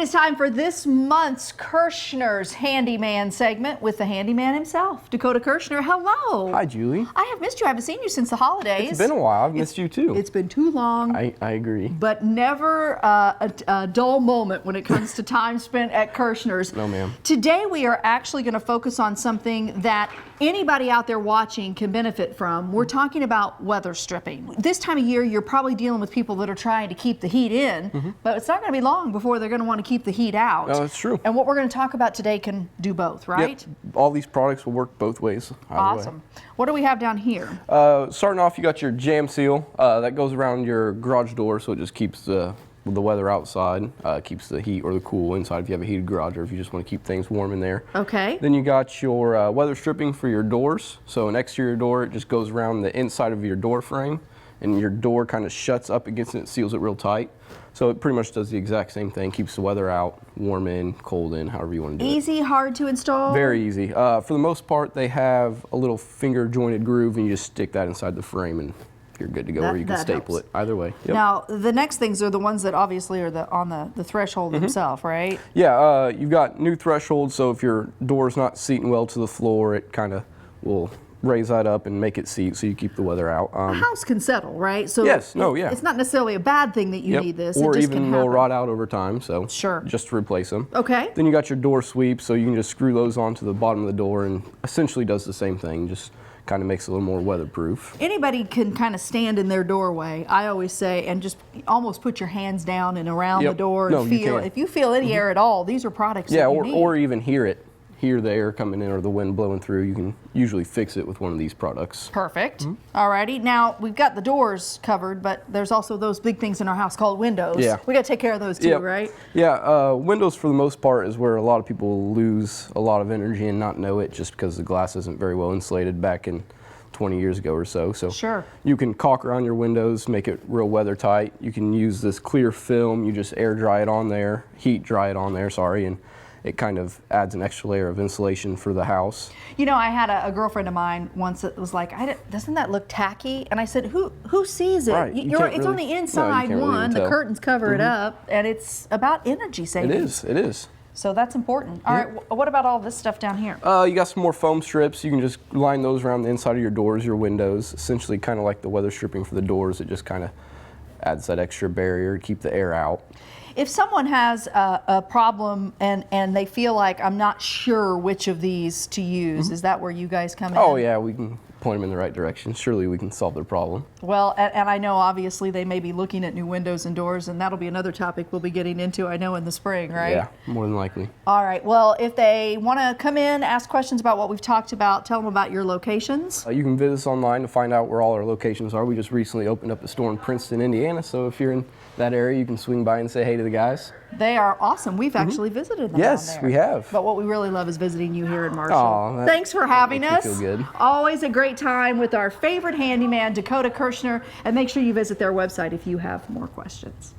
it's time for this month's Kirchners Handyman segment with the handyman himself, Dakota Kirchner. Hello. Hi, Julie. I have missed you. I haven't seen you since the holidays. It's been a while. I've missed you too. It's been too long. I agree. But never a dull moment when it comes to time spent at Kirchners. No, ma'am. Today we are actually going to focus on something that anybody out there watching can benefit from. We're talking about weather stripping. This time of year, you're probably dealing with people that are trying to keep the heat in, but it's not going to be long before they're going to want to keep the heat out. No, that's true. And what we're going to talk about today can do both, right? Yep. All these products will work both ways. Awesome. What do we have down here? Starting off, you got your jam seal. That goes around your garage door, so it just keeps the weather outside, keeps the heat or the cool inside if you have a heated garage or if you just want to keep things warm in there. Okay. Then you got your weather stripping for your doors. So an exterior door, it just goes around the inside of your door frame, and your door kind of shuts up against it and seals it real tight. So it pretty much does the exact same thing, keeps the weather out, warm in, cold in, however you want to do it. Easy, hard to install? Very easy. For the most part, they have a little finger jointed groove, and you just stick that inside the frame and you're good to go, or you can staple it. Either way. Yep. Now, the next things are the ones that obviously are on the threshold themselves, right? Yeah, you've got new thresholds, so if your door's not seating well to the floor, it kind of will raise that up and make it seat so you keep the weather out. A house can settle, right? So yes, yeah. It's not necessarily a bad thing that you need this. Or it just even they'll rot out over time, so sure. Just to replace them. Okay. Then you got your door sweeps, so you can just screw those onto the bottom of the door and essentially does the same thing, just kind of makes it a little more weatherproof. Anybody can kind of stand in their doorway, I always say, and just almost put your hands down and around the door and feel. If you feel any air at all, these are products that you need. Or even hear the air coming in or the wind blowing through. You can usually fix it with one of these products. Perfect. Alrighty. Now we've got the doors covered, but there's also those big things in our house called windows. Yeah. We got to take care of those too, right? Yeah. Windows for the most part is where a lot of people lose a lot of energy and not know it, just because the glass isn't very well insulated back in 20 years ago or so. So sure. You can caulk around your windows, make it real weather tight. You can use this clear film. You just air dry it on there, heat dry it on there, and it kind of adds an extra layer of insulation for the house. You know, I had a girlfriend of mine once that was like, doesn't that look tacky? And I said, who sees it? Right. It's on the inside one, the curtains cover it up, and it's about energy savings. It is. So that's important. All right, what about all this stuff down here? You got some more foam strips. You can just line those around the inside of your doors, your windows, essentially kind of like the weather stripping for the doors. It just kind of adds that extra barrier to keep the air out. If someone has a problem and they feel like, I'm not sure which of these to use, is that where you guys come in? Oh yeah, we can point them in the right direction. Surely we can solve their problem. Well, and I know obviously they may be looking at new windows and doors, and that'll be another topic we'll be getting into, I know, in the spring, right? Yeah, more than likely. All right, well, if they want to come in, ask questions about what we've talked about, tell them about your locations. You can visit us online to find out where all our locations are. We just recently opened up a store in Princeton, Indiana, so if you're in that area, you can swing by and say hey to the guys. They are awesome. We've actually visited them Yes, down there. we have. But what we really love is visiting you here in Marshall. Aw, thanks for having us. Feel good. Always a great time with our favorite handyman, Dakota Kirchner, and make sure you visit their website if you have more questions.